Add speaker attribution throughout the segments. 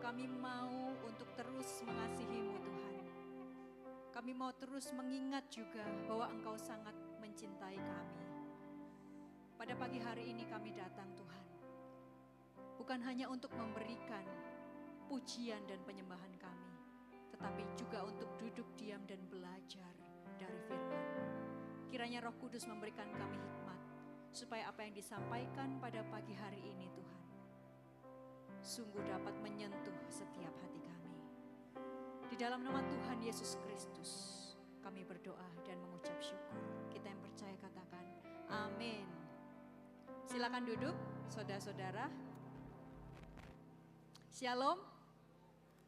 Speaker 1: Kami mau untuk terus mengasihi-Mu Tuhan. Kami mau terus mengingat juga bahwa Engkau sangat mencintai kami. Pada pagi hari ini kami datang Tuhan, bukan hanya untuk memberikan pujian dan penyembahan kami, tetapi juga untuk duduk diam dan belajar dari firman. Kiranya Roh Kudus memberikan kami hikmat, supaya apa yang disampaikan pada pagi hari ini Tuhan, sungguh dapat menyentuh setiap hati kami. Di dalam nama Tuhan Yesus Kristus, kami berdoa dan mengucap syukur. Kita yang percaya katakan, amin. Silakan duduk, saudara-saudara. Shalom.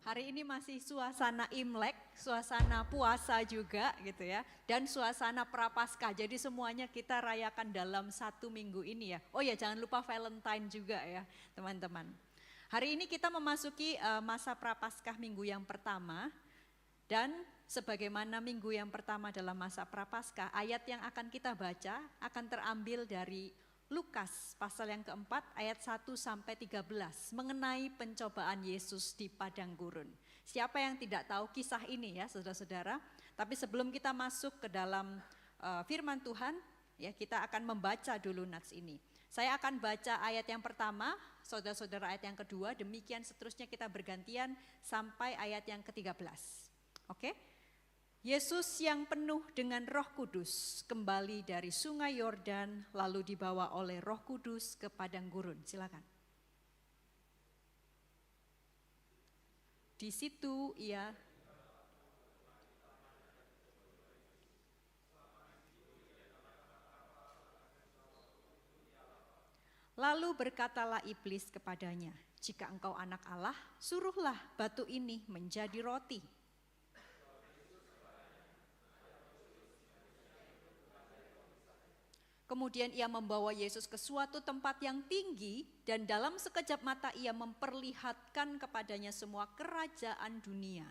Speaker 1: Hari ini masih suasana Imlek, suasana puasa juga gitu ya. Dan suasana Prapaskah, jadi semuanya kita rayakan dalam satu minggu ini ya. Oh ya, jangan lupa Valentine juga ya teman-teman. Hari ini kita memasuki masa Prapaskah minggu yang pertama. Dan sebagaimana minggu yang pertama dalam masa Prapaskah, ayat yang akan kita baca akan terambil dari Lukas pasal yang keempat ayat 1 sampai 13 mengenai pencobaan Yesus di padang gurun. Siapa yang tidak tahu kisah ini ya saudara-saudara? Tapi sebelum kita masuk ke dalam firman Tuhan, ya kita akan membaca dulu nats ini. Saya akan baca ayat yang pertama, saudara-saudara ayat yang kedua, demikian seterusnya kita bergantian sampai ayat yang ke-13. Oke? Yesus yang penuh dengan Roh Kudus kembali dari sungai Yordan lalu dibawa oleh Roh Kudus ke padang gurun. Silakan. Di situ ia lalu berkatalah iblis kepadanya, jika engkau anak Allah, suruhlah batu ini menjadi roti. Kemudian ia membawa Yesus ke suatu tempat yang tinggi dan dalam sekejap mata ia memperlihatkan kepadanya semua kerajaan dunia.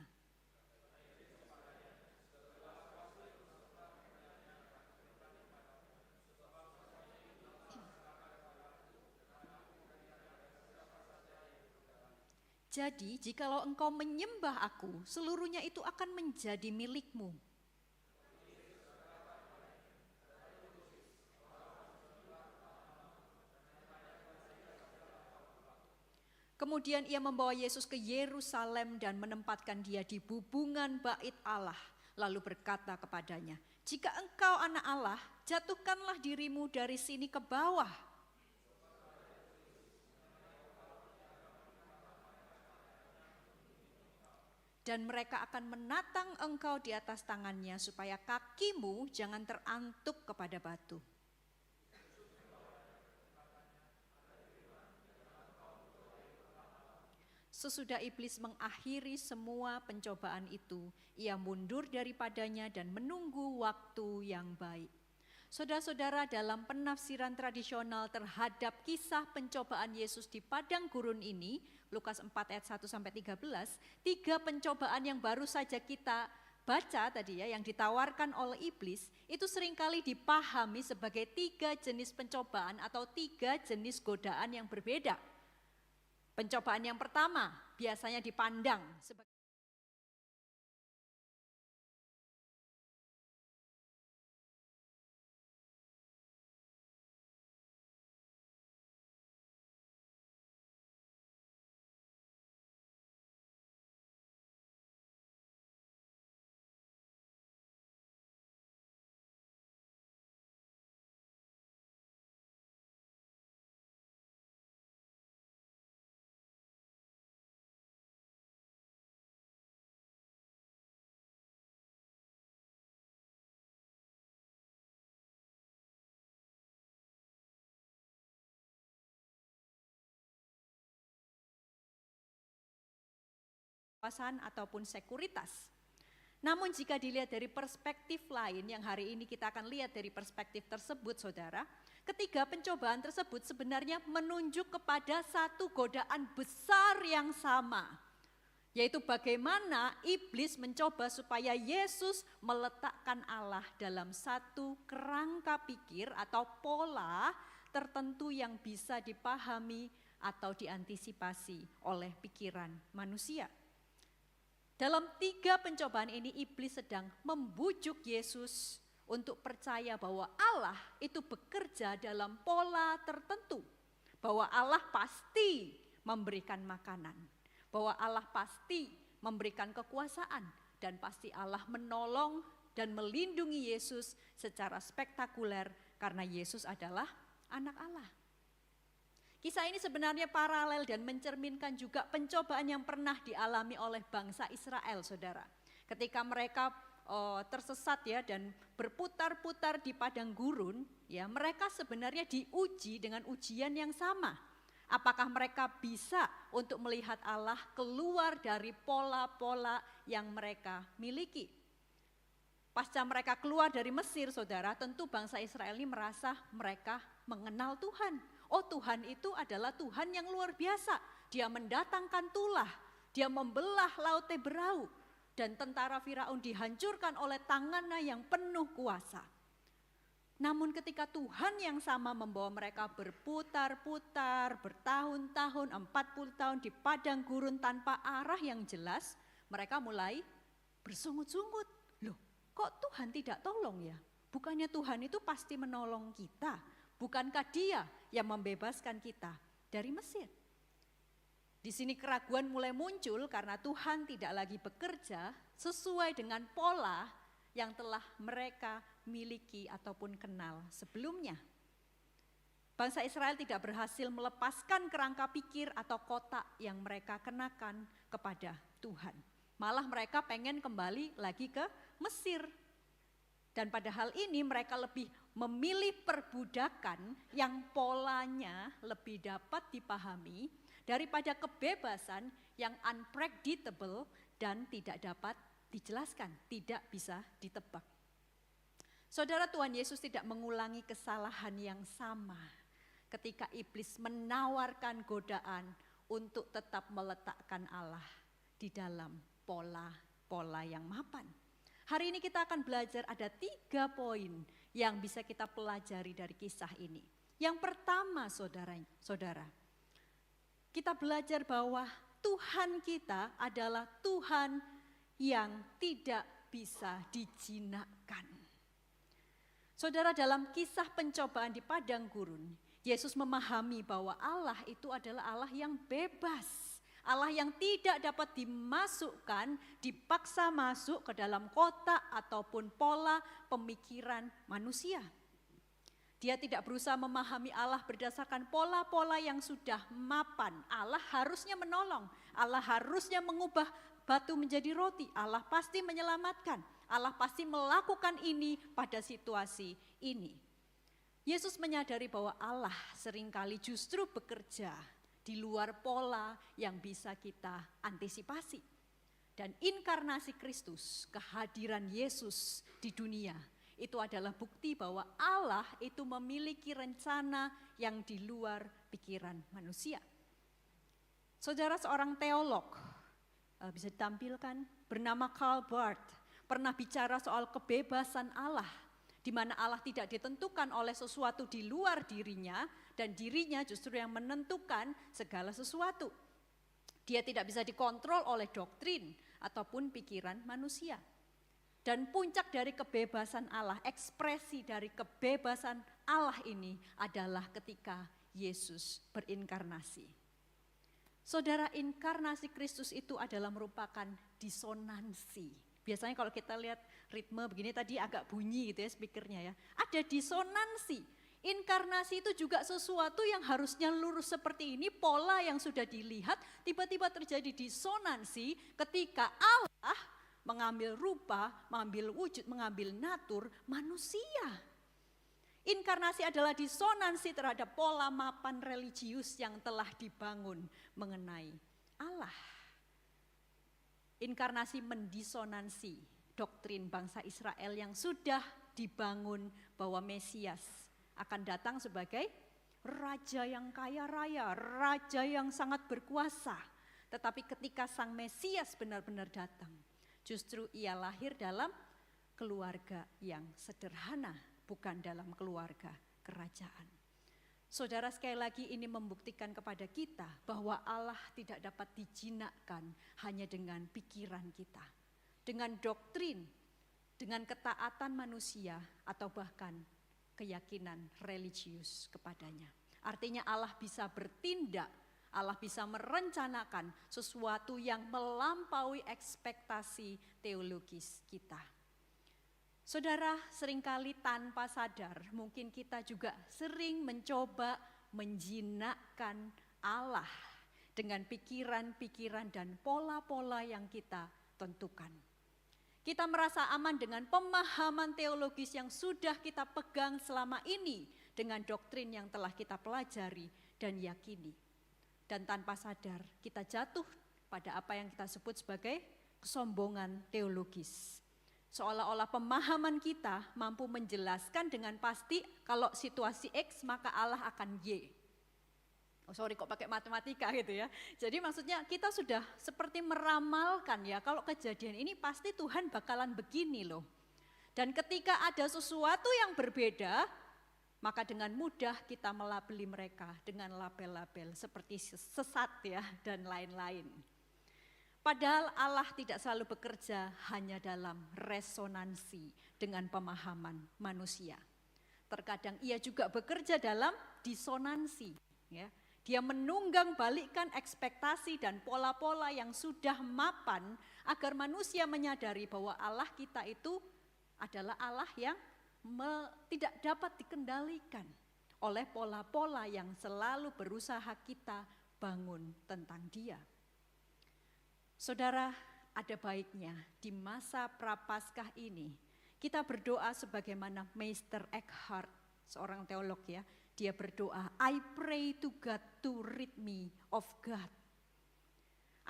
Speaker 1: Jadi jikalau engkau menyembah aku, seluruhnya itu akan menjadi milikmu. Kemudian ia membawa Yesus ke Yerusalem dan menempatkan dia di bubungan bait Allah. Lalu berkata kepadanya, jika engkau anak Allah, jatuhkanlah dirimu dari sini ke bawah. Dan mereka akan menatang engkau di atas tangannya supaya kakimu jangan terantuk kepada batu. Sesudah iblis mengakhiri semua pencobaan itu, ia mundur daripadanya dan menunggu waktu yang baik. Saudara-saudara, dalam penafsiran tradisional terhadap kisah pencobaan Yesus di padang gurun ini, Lukas 4 ayat 1 sampai 13, 3 pencobaan yang baru saja kita baca tadi ya, yang ditawarkan oleh iblis, itu seringkali dipahami sebagai 3 jenis pencobaan atau 3 jenis godaan yang berbeda. Pencobaan yang pertama biasanya dipandang sebagai kawasan ataupun sekuritas. Namun jika dilihat dari perspektif lain yang hari ini kita akan lihat dari perspektif tersebut saudara, ketiga pencobaan tersebut sebenarnya menunjuk kepada satu godaan besar yang sama. Yaitu bagaimana iblis mencoba supaya Yesus meletakkan Allah dalam satu kerangka pikir atau pola tertentu yang bisa dipahami atau diantisipasi oleh pikiran manusia. Dalam 3 pencobaan ini iblis sedang membujuk Yesus untuk percaya bahwa Allah itu bekerja dalam pola tertentu. Bahwa Allah pasti memberikan makanan. Bahwa Allah pasti memberikan kekuasaan. Dan pasti Allah menolong dan melindungi Yesus secara spektakuler karena Yesus adalah anak Allah. Kisah ini sebenarnya paralel dan mencerminkan juga pencobaan yang pernah dialami oleh bangsa Israel, saudara. Ketika mereka tersesat ya dan berputar-putar di padang gurun, ya mereka sebenarnya diuji dengan ujian yang sama. Apakah mereka bisa untuk melihat Allah keluar dari pola-pola yang mereka miliki? Pasca mereka keluar dari Mesir, saudara, tentu bangsa Israel ini merasa mereka mengenal Tuhan. Oh, Tuhan itu adalah Tuhan yang luar biasa. Dia mendatangkan tulah, dia membelah laut Teberau, dan tentara Firaun dihancurkan oleh tangannya yang penuh kuasa. Namun ketika Tuhan yang sama membawa mereka berputar-putar, bertahun-tahun, 40 tahun di padang gurun tanpa arah yang jelas, mereka mulai bersungut-sungut. Loh, kok Tuhan tidak tolong ya? Bukannya Tuhan itu pasti menolong kita? Bukankah Dia yang membebaskan kita dari Mesir? Di sini keraguan mulai muncul karena Tuhan tidak lagi bekerja sesuai dengan pola yang telah mereka miliki ataupun kenal sebelumnya. Bangsa Israel tidak berhasil melepaskan kerangka pikir atau kotak yang mereka kenakan kepada Tuhan. Malah mereka pengen kembali lagi ke Mesir. Dan pada hal ini mereka lebih memilih perbudakan yang polanya lebih dapat dipahami daripada kebebasan yang unpredictable dan tidak dapat dijelaskan, tidak bisa ditebak. Saudara, Tuhan Yesus tidak mengulangi kesalahan yang sama ketika iblis menawarkan godaan untuk tetap meletakkan Allah di dalam pola-pola yang mapan. Hari ini kita akan belajar ada 3 poin yang bisa kita pelajari dari kisah ini. Yang pertama, saudara, kita belajar bahwa Tuhan kita adalah Tuhan yang tidak bisa dijinakkan. Saudara, dalam kisah pencobaan di padang gurun, Yesus memahami bahwa Allah itu adalah Allah yang bebas. Allah yang tidak dapat dimasukkan, dipaksa masuk ke dalam kotak ataupun pola pemikiran manusia. Dia tidak berusaha memahami Allah berdasarkan pola-pola yang sudah mapan. Allah harusnya menolong, Allah harusnya mengubah batu menjadi roti, Allah pasti menyelamatkan, Allah pasti melakukan ini pada situasi ini. Yesus menyadari bahwa Allah seringkali justru bekerja di luar pola yang bisa kita antisipasi. Dan inkarnasi Kristus, kehadiran Yesus di dunia, itu adalah bukti bahwa Allah itu memiliki rencana yang di luar pikiran manusia. Saudara, seorang teolog, bisa ditampilkan, bernama Karl Barth, pernah bicara soal kebebasan Allah, di mana Allah tidak ditentukan oleh sesuatu di luar dirinya, dan dirinya justru yang menentukan segala sesuatu. Dia tidak bisa dikontrol oleh doktrin ataupun pikiran manusia. Dan puncak dari kebebasan Allah, ekspresi dari kebebasan Allah ini adalah ketika Yesus berinkarnasi. Saudara, inkarnasi Kristus itu adalah merupakan disonansi. Biasanya kalau kita lihat ritme begini tadi agak bunyi gitu ya speakernya ya. Ada disonansi. Inkarnasi itu juga sesuatu yang harusnya lurus seperti ini, pola yang sudah dilihat, tiba-tiba terjadi disonansi ketika Allah mengambil rupa, mengambil wujud, mengambil natur manusia. Inkarnasi adalah disonansi terhadap pola mapan religius yang telah dibangun mengenai Allah. Inkarnasi mendisonansi doktrin bangsa Israel yang sudah dibangun bahwa Mesias akan datang sebagai raja yang kaya raya, raja yang sangat berkuasa. Tetapi ketika sang Mesias benar-benar datang, justru ia lahir dalam keluarga yang sederhana, bukan dalam keluarga kerajaan. Saudara, sekali lagi ini membuktikan kepada kita bahwa Allah tidak dapat dijinakkan hanya dengan pikiran kita, dengan doktrin, dengan ketaatan manusia atau bahkan keyakinan religius kepadanya. Artinya Allah bisa bertindak, Allah bisa merencanakan sesuatu yang melampaui ekspektasi teologis kita. Saudara, seringkali tanpa sadar mungkin kita juga sering mencoba menjinakkan Allah dengan pikiran-pikiran dan pola-pola yang kita tentukan. Kita merasa aman dengan pemahaman teologis yang sudah kita pegang selama ini, dengan doktrin yang telah kita pelajari dan yakini. Dan tanpa sadar kita jatuh pada apa yang kita sebut sebagai kesombongan teologis. Seolah-olah pemahaman kita mampu menjelaskan dengan pasti kalau situasi X maka Allah akan Y. Kok pakai matematika gitu ya. Jadi maksudnya kita sudah seperti meramalkan ya, kalau kejadian ini pasti Tuhan bakalan begini loh. Dan ketika ada sesuatu yang berbeda, maka dengan mudah kita melabeli mereka dengan label-label seperti sesat ya dan lain-lain. Padahal Allah tidak selalu bekerja hanya dalam resonansi dengan pemahaman manusia. Terkadang ia juga bekerja dalam disonansi. Ya. Dia menunggang balikkan ekspektasi dan pola-pola yang sudah mapan agar manusia menyadari bahwa Allah kita itu adalah Allah yang tidak dapat dikendalikan oleh pola-pola yang selalu berusaha kita bangun tentang Dia. Saudara, ada baiknya di masa Prapaskah ini kita berdoa sebagaimana Meister Eckhart, seorang teolog ya, dia berdoa, I pray to God to rid me of God.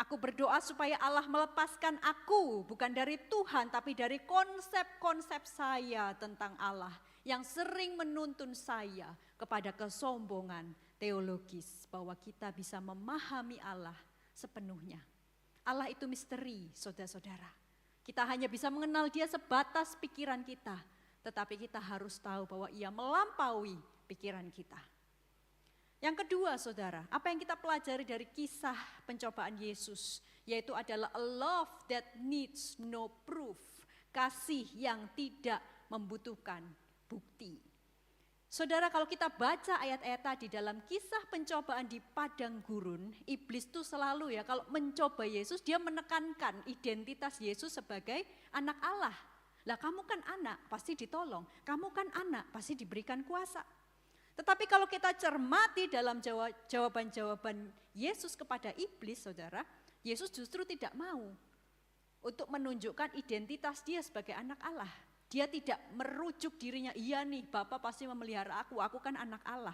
Speaker 1: Aku berdoa supaya Allah melepaskan aku, bukan dari Tuhan, tapi dari konsep-konsep saya tentang Allah yang sering menuntun saya kepada kesombongan teologis, bahwa kita bisa memahami Allah sepenuhnya. Allah itu misteri, saudara-saudara. Kita hanya bisa mengenal Dia sebatas pikiran kita, tetapi kita harus tahu bahwa Ia melampaui pikiran kita. Yang kedua, saudara, apa yang kita pelajari dari kisah pencobaan Yesus, yaitu adalah a love that needs no proof, kasih yang tidak membutuhkan bukti. Saudara, kalau kita baca ayat-ayat tadi dalam kisah pencobaan di padang gurun, iblis itu selalu ya kalau mencoba Yesus, dia menekankan identitas Yesus sebagai anak Allah. Lah kamu kan anak, pasti ditolong. Kamu kan anak, pasti diberikan kuasa. Tetapi kalau kita cermati dalam jawaban-jawaban Yesus kepada iblis, saudara, Yesus justru tidak mau untuk menunjukkan identitas dia sebagai anak Allah. Dia tidak merujuk dirinya, iya nih Bapa pasti memelihara aku kan anak Allah.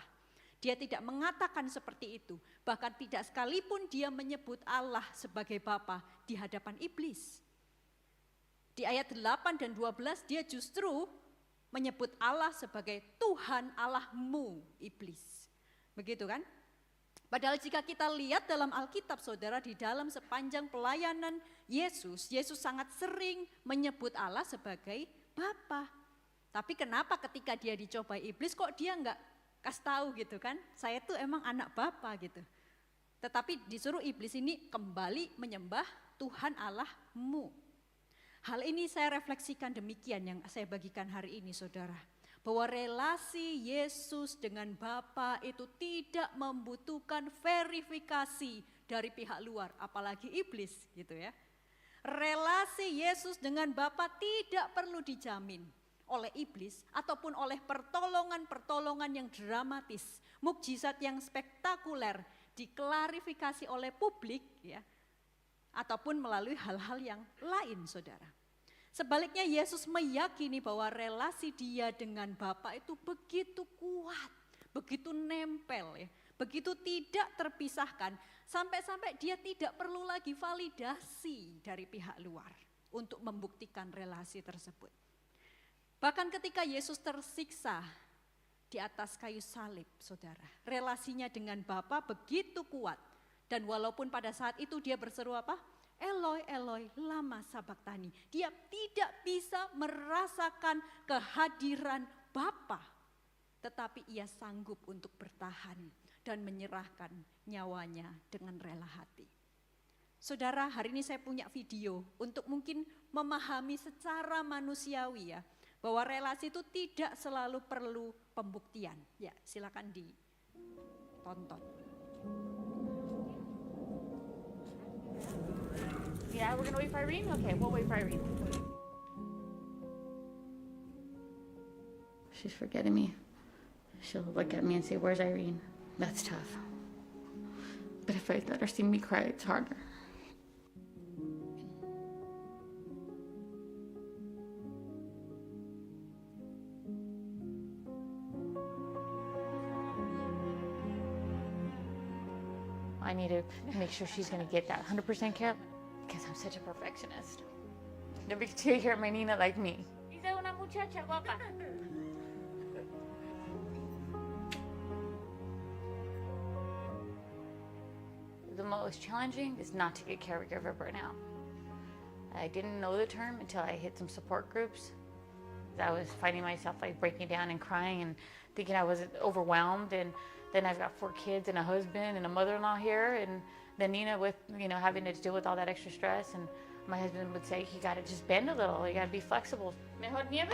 Speaker 1: Dia tidak mengatakan seperti itu. Bahkan tidak sekalipun dia menyebut Allah sebagai Bapa di hadapan iblis. Di ayat 8 dan 12 dia justru menyebut Allah sebagai Tuhan Allahmu, iblis. Begitu kan? Padahal jika kita lihat dalam Alkitab, saudara, di dalam sepanjang pelayanan Yesus, Yesus sangat sering menyebut Allah sebagai Bapa. Tapi kenapa ketika dia dicobai iblis kok dia enggak kasih tahu gitu kan? Saya tuh emang anak Bapa gitu. Tetapi disuruh iblis ini kembali menyembah Tuhan Allahmu. Hal ini saya refleksikan demikian yang saya bagikan hari ini, saudara. Bahwa relasi Yesus dengan Bapa itu tidak membutuhkan verifikasi dari pihak luar, apalagi iblis gitu ya. Relasi Yesus dengan Bapa tidak perlu dijamin oleh iblis ataupun oleh pertolongan-pertolongan yang dramatis, mukjizat yang spektakuler diklarifikasi oleh publik ya, ataupun melalui hal-hal yang lain, saudara. Sebaliknya Yesus meyakini bahwa relasi dia dengan Bapa itu begitu kuat, begitu nempel ya, begitu tidak terpisahkan, sampai-sampai dia tidak perlu lagi validasi dari pihak luar untuk membuktikan relasi tersebut. Bahkan ketika Yesus tersiksa di atas kayu salib, saudara, relasinya dengan Bapa begitu kuat. Dan walaupun pada saat itu dia berseru apa? Eloi, Eloi, lama sabachthani. Dia tidak bisa merasakan kehadiran Bapa. tetapi ia sanggup untuk bertahan dan menyerahkan nyawanya dengan rela hati. Saudara, hari ini saya punya video untuk mungkin memahami secara manusiawi ya, bahwa relasi itu tidak selalu perlu pembuktian. Ya, silakan ditonton.
Speaker 2: Yeah, we're gonna wait for Irene? Okay, we'll wait for Irene. She's forgetting me. She'll look at me and say, "Where's Irene?" That's tough. But if I let her see me cry, it's harder. I need to make sure she's gonna get that 100% care because I'm such a perfectionist. Nobody can take care of my Nina like me. Esa una muchacha guapa. The most challenging is not to get caregiver burnout. I didn't know the term until I hit some support groups. I was finding myself like breaking down and crying and thinking I was overwhelmed, and then I've got 4 kids and a husband and a mother-in-law here, and then Nina with, having to deal with all that extra stress, and my husband would say, you gotta just bend a little, you gotta be flexible. Mejor nieve?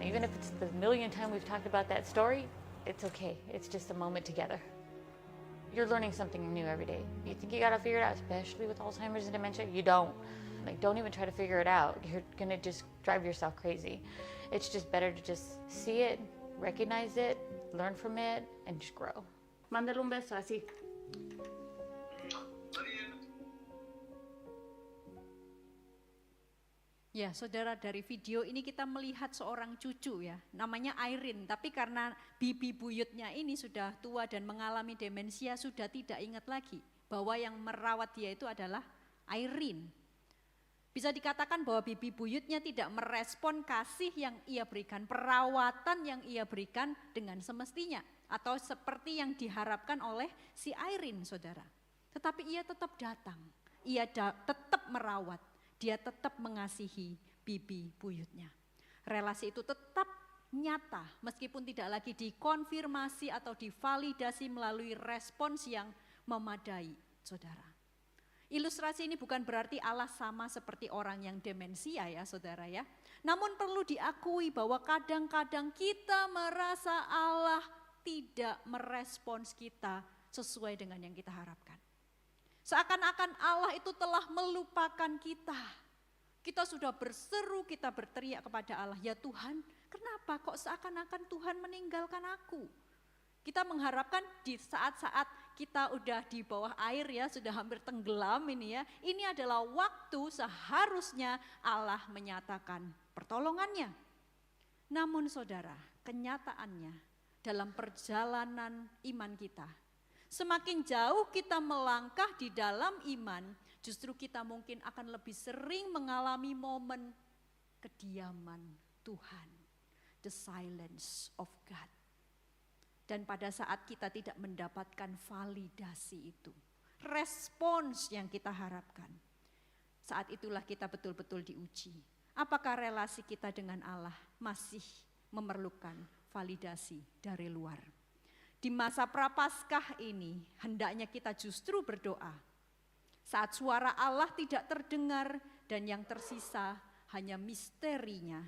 Speaker 2: Even if it's the millionth time we've talked about that story, it's okay. It's just a moment together. You're learning something new every day. You think you gotta figure it out, especially with Alzheimer's and dementia? You don't. Don't even try to figure it out. You're gonna just drive yourself crazy. It's just better to just see it, recognize it, learn from it, and just grow. Mándale un beso así.
Speaker 1: Ya, saudara, dari video ini kita melihat seorang cucu ya, namanya Irene. Tapi karena bibi buyutnya ini sudah tua dan mengalami demensia, sudah tidak ingat lagi bahwa yang merawat dia itu adalah Irene. Bisa dikatakan bahwa bibi buyutnya tidak merespon kasih yang ia berikan, perawatan yang ia berikan dengan semestinya. Atau seperti yang diharapkan oleh si Irene, saudara. Tetapi ia tetap datang, ia tetap merawat. Dia tetap mengasihi bibi buyutnya. Relasi itu tetap nyata meskipun tidak lagi dikonfirmasi atau divalidasi melalui respons yang memadai, saudara. Ilustrasi ini bukan berarti Allah sama seperti orang yang demensia ya saudara ya. Namun perlu diakui bahwa kadang-kadang kita merasa Allah tidak merespons kita sesuai dengan yang kita harapkan. Seakan-akan Allah itu telah melupakan kita. Kita sudah berseru, kita berteriak kepada Allah, ya Tuhan, kenapa kok seakan-akan Tuhan meninggalkan aku? Kita mengharapkan di saat-saat kita udah di bawah air ya, sudah hampir tenggelam ini ya. Ini adalah waktu seharusnya Allah menyatakan pertolongannya. Namun saudara, kenyataannya dalam perjalanan iman kita, semakin jauh kita melangkah di dalam iman, justru kita mungkin akan lebih sering mengalami momen kediaman Tuhan, the silence of God. Dan pada saat kita tidak mendapatkan validasi itu, respons yang kita harapkan, saat itulah kita betul-betul diuji. Apakah relasi kita dengan Allah masih memerlukan validasi dari luar? Di masa prapaskah ini, hendaknya kita justru berdoa. Saat suara Allah tidak terdengar dan yang tersisa hanya misterinya.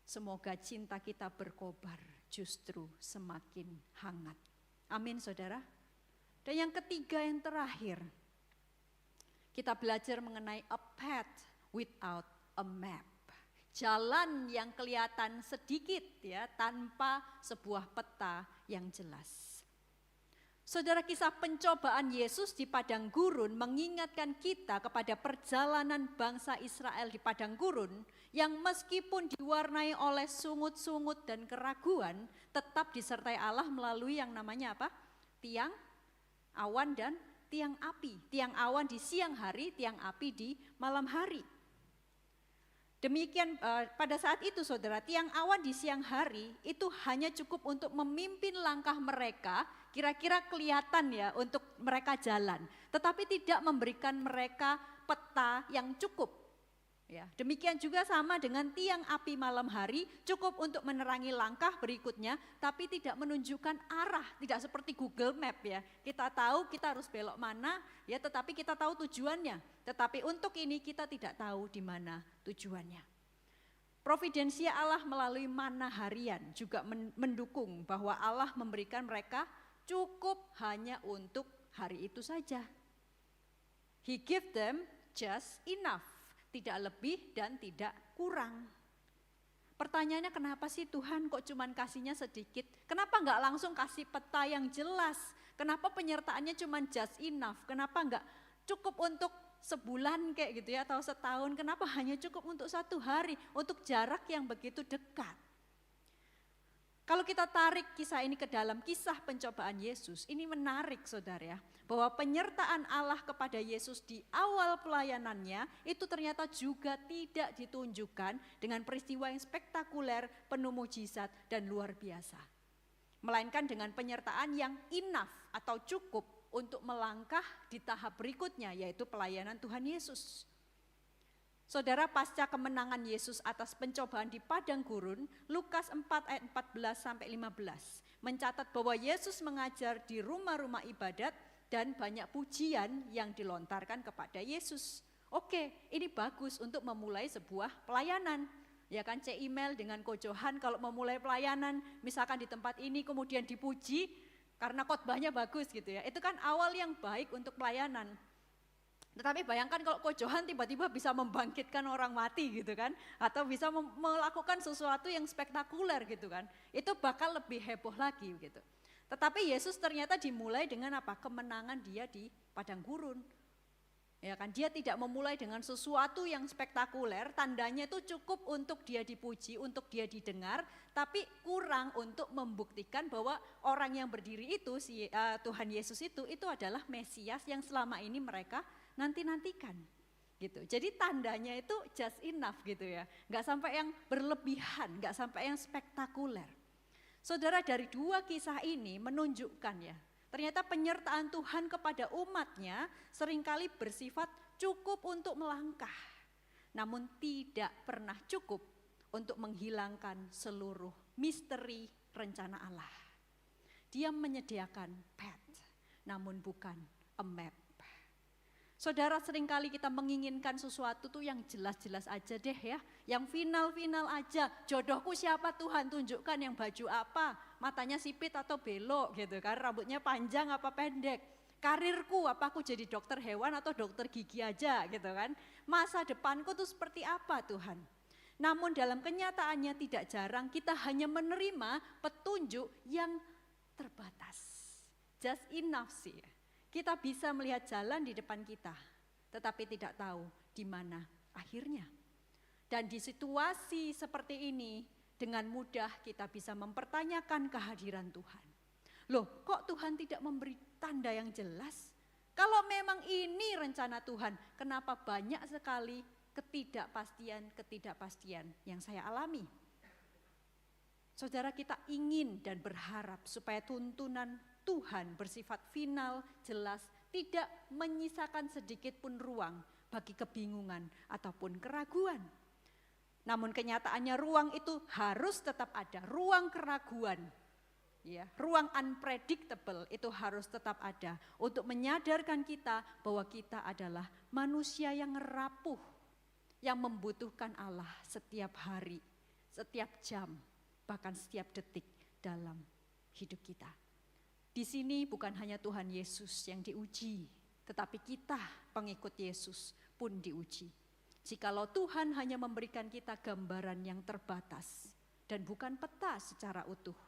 Speaker 1: Semoga cinta kita berkobar justru semakin hangat. Amin saudara. Dan yang ketiga, yang terakhir, kita belajar mengenai a path without a map. Jalan yang kelihatan sedikit ya, tanpa sebuah peta yang jelas. Saudara, kisah pencobaan Yesus di padang gurun mengingatkan kita kepada perjalanan bangsa Israel di padang gurun yang meskipun diwarnai oleh sungut-sungut dan keraguan, tetap disertai Allah melalui yang namanya apa? Tiang, awan dan tiang api. Tiang awan di siang hari, tiang api di malam hari. Demikian pada saat itu saudara, tiang awan di siang hari itu hanya cukup untuk memimpin langkah mereka, kira-kira kelihatan ya untuk mereka jalan. Tetapi tidak memberikan mereka peta yang cukup. Ya, demikian juga sama dengan tiang api malam hari, cukup untuk menerangi langkah berikutnya, tapi tidak menunjukkan arah, tidak seperti Google Map ya. Kita tahu kita harus belok mana, ya, tetapi kita tahu tujuannya. Tetapi untuk ini kita tidak tahu di mana tujuannya. Providensia Allah melalui mana harian juga mendukung bahwa Allah memberikan mereka cukup hanya untuk hari itu saja. He give them just enough. Tidak lebih dan tidak kurang. Pertanyaannya, kenapa sih Tuhan kok cuman kasihnya sedikit? Kenapa enggak langsung kasih peta yang jelas? Kenapa penyertaannya cuman just enough? Kenapa enggak cukup untuk sebulan kayak gitu ya, atau setahun? Kenapa hanya cukup untuk 1 hari, untuk jarak yang begitu dekat? Kalau kita tarik kisah ini ke dalam kisah pencobaan Yesus, ini menarik saudara ya, bahwa penyertaan Allah kepada Yesus di awal pelayanannya itu ternyata juga tidak ditunjukkan dengan peristiwa yang spektakuler, penuh mukjizat dan luar biasa. Melainkan dengan penyertaan yang enough atau cukup untuk melangkah di tahap berikutnya, yaitu pelayanan Tuhan Yesus. Saudara, pasca kemenangan Yesus atas pencobaan di padang gurun, Lukas 4 ayat 14 sampai 15 mencatat bahwa Yesus mengajar di rumah-rumah ibadat dan banyak pujian yang dilontarkan kepada Yesus. Oke, ini bagus untuk memulai sebuah pelayanan. Ya kan, email dengan Kojohan kalau memulai pelayanan, misalkan di tempat ini kemudian dipuji karena khotbahnya bagus gitu ya. Itu kan awal yang baik untuk pelayanan. Tetapi bayangkan kalau Kojohan tiba-tiba bisa membangkitkan orang mati gitu kan, atau bisa melakukan sesuatu yang spektakuler gitu kan, itu bakal lebih heboh lagi gitu. Tetapi Yesus ternyata dimulai dengan apa? Kemenangan dia di padang gurun. Ya kan, dia tidak memulai dengan sesuatu yang spektakuler, tandanya itu cukup untuk dia dipuji, untuk dia didengar, tapi kurang untuk membuktikan bahwa orang yang berdiri itu, Tuhan Yesus itu adalah Mesias yang selama ini mereka nanti-nantikan gitu. Jadi tandanya itu just enough gitu ya, nggak sampai yang berlebihan, nggak sampai yang spektakuler. Saudara, dari 2 kisah ini menunjukkan ya, ternyata penyertaan Tuhan kepada umatnya seringkali bersifat cukup untuk melangkah, namun tidak pernah cukup untuk menghilangkan seluruh misteri rencana Allah. Dia menyediakan path, namun bukan a map. Saudara, seringkali kita menginginkan sesuatu tuh yang jelas-jelas aja deh ya, yang final-final aja. Jodohku siapa Tuhan, tunjukkan yang baju apa, matanya sipit atau belok gitu kan, rambutnya panjang apa pendek. Karirku, apa aku jadi dokter hewan atau dokter gigi aja gitu kan. Masa depanku tuh seperti apa Tuhan. Namun dalam kenyataannya tidak jarang kita hanya menerima petunjuk yang terbatas. Just enough sih ya. Kita bisa melihat jalan di depan kita, tetapi tidak tahu di mana akhirnya. Dan di situasi seperti ini, dengan mudah kita bisa mempertanyakan kehadiran Tuhan. Loh, kok Tuhan tidak memberi tanda yang jelas? Kalau memang ini rencana Tuhan, kenapa banyak sekali ketidakpastian yang saya alami? Saudara, kita ingin dan berharap supaya tuntunan Tuhan bersifat final, jelas, tidak menyisakan sedikit pun ruang bagi kebingungan ataupun keraguan. Namun kenyataannya ruang itu harus tetap ada, ruang keraguan, ya, ruang unpredictable itu harus tetap ada untuk menyadarkan kita bahwa kita adalah manusia yang rapuh, yang membutuhkan Allah setiap hari, setiap jam, bahkan setiap detik dalam hidup kita. Di sini bukan hanya Tuhan Yesus yang diuji, tetapi kita pengikut Yesus pun diuji. Jikalau Tuhan hanya memberikan kita gambaran yang terbatas dan bukan peta secara utuh.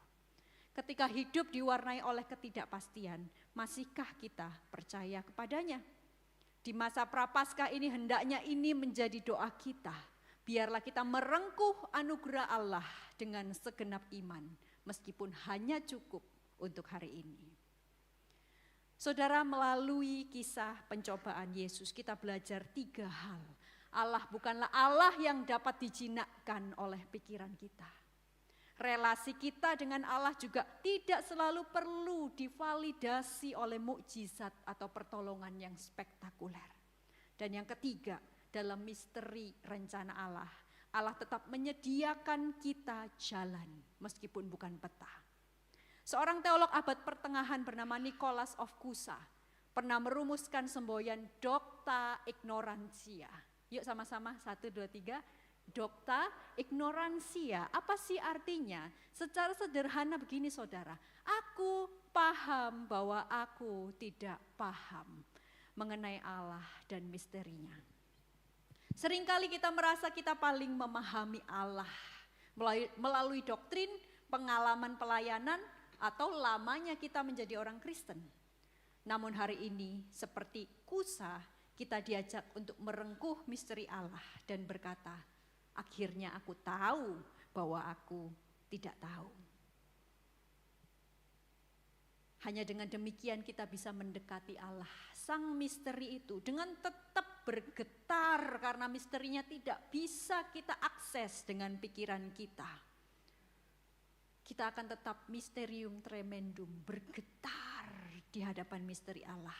Speaker 1: Ketika hidup diwarnai oleh ketidakpastian, masihkah kita percaya kepadanya? Di masa prapaskah ini hendaknya ini menjadi doa kita. Biarlah kita merengkuh anugerah Allah dengan segenap iman, meskipun hanya cukup untuk hari ini. Saudara, melalui kisah pencobaan Yesus kita belajar 3 hal. Allah bukanlah Allah yang dapat dijinakkan oleh pikiran kita. Relasi kita dengan Allah juga tidak selalu perlu divalidasi oleh mukjizat atau pertolongan yang spektakuler. Dan yang ketiga, dalam misteri rencana Allah. Allah tetap menyediakan kita jalan meskipun bukan peta. Seorang teolog abad pertengahan bernama Nicholas of Cusa pernah merumuskan semboyan Docta Ignorantia. Yuk sama-sama, 1, 2, 3. Docta Ignorantia, apa sih artinya? Secara sederhana begini saudara, aku paham bahwa aku tidak paham mengenai Allah dan misterinya. Seringkali kita merasa kita paling memahami Allah melalui doktrin, pengalaman pelayanan, atau lamanya kita menjadi orang Kristen. Namun hari ini seperti Kusa, kita diajak untuk merengkuh misteri Allah dan berkata, akhirnya aku tahu bahwa aku tidak tahu. Hanya dengan demikian kita bisa mendekati Allah, sang misteri itu, dengan tetap bergetar karena misterinya tidak bisa kita akses dengan pikiran kita. Kita akan tetap mysterium tremendum, bergetar di hadapan misteri Allah.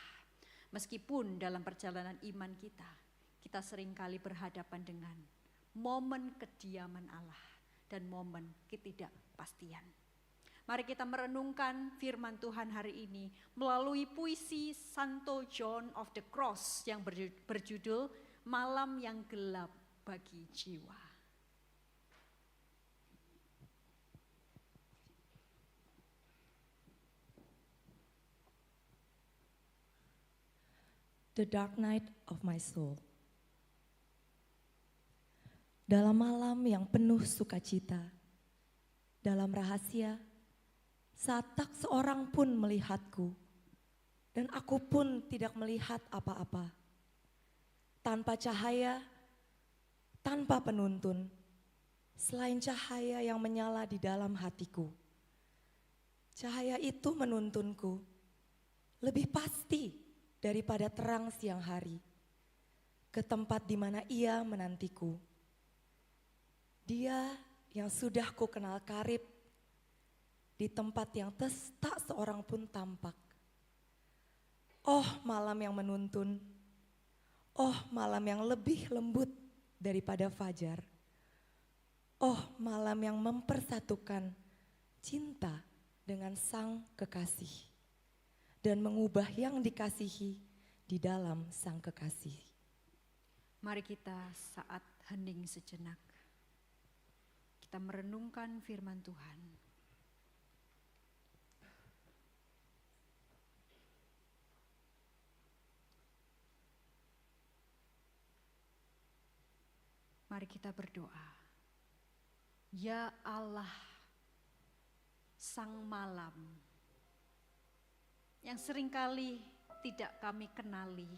Speaker 1: Meskipun dalam perjalanan iman kita seringkali berhadapan dengan momen kediaman Allah dan momen ketidakpastian. Mari kita merenungkan firman Tuhan hari ini melalui puisi Santo John of the Cross yang berjudul Malam yang Gelap bagi Jiwa.
Speaker 3: The dark night of my soul. Dalam malam yang penuh sukacita, dalam rahasia, saat tak seorang pun melihatku, dan aku pun tidak melihat apa-apa. Tanpa cahaya, tanpa penuntun, selain cahaya yang menyala di dalam hatiku. Cahaya itu menuntunku, lebih pasti daripada terang siang hari, ke tempat di mana ia menantiku. Dia yang sudah ku kenal karib, di tempat yang tak seorang pun tampak. Oh malam yang menuntun, oh malam yang lebih lembut daripada fajar. Oh malam yang mempersatukan cinta dengan sang kekasih dan mengubah yang dikasihi di dalam sang kekasih.
Speaker 1: Mari kita saat hening sejenak, kita merenungkan firman Tuhan. Mari kita berdoa. Ya Allah, sang malam yang seringkali tidak kami kenali,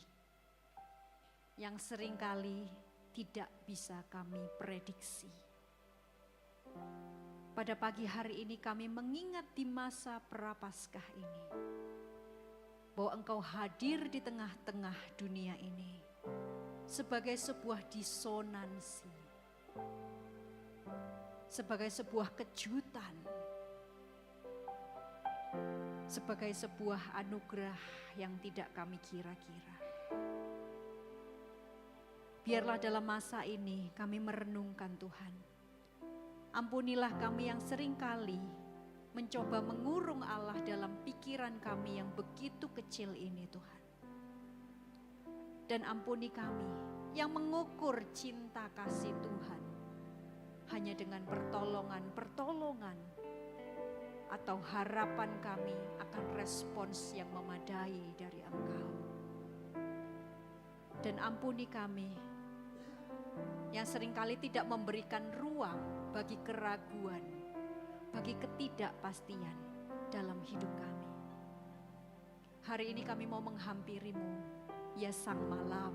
Speaker 1: yang seringkali tidak bisa kami prediksi. Pada pagi hari ini kami mengingat di masa Prapaskah ini, bahwa Engkau hadir di tengah-tengah dunia ini sebagai sebuah disonansi, sebagai sebuah kejutan, sebagai sebuah anugerah yang tidak kami kira-kira. Biarlah dalam masa ini kami merenungkan Tuhan. Ampunilah kami yang seringkali mencoba mengurung Allah dalam pikiran kami yang begitu kecil ini Tuhan. Dan ampuni kami yang mengukur cinta kasih Tuhan hanya dengan pertolongan atau harapan kami akan respons yang memadai dari Engkau. Dan ampuni kami yang seringkali tidak memberikan ruang bagi keraguan, bagi ketidakpastian dalam hidup kami. Hari ini kami mau menghampiri-Mu, ya sang malam,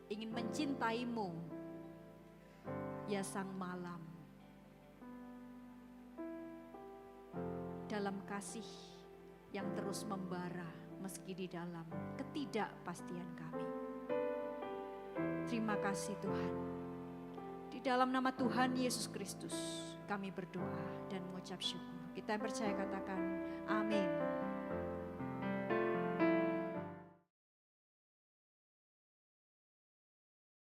Speaker 1: ingin mencintaimu, ya sang malam, dalam kasih yang terus membara meski di dalam ketidakpastian kami. Terima kasih Tuhan. Di dalam nama Tuhan Yesus Kristus kami berdoa dan mengucap syukur. Kita yang percaya katakan amin.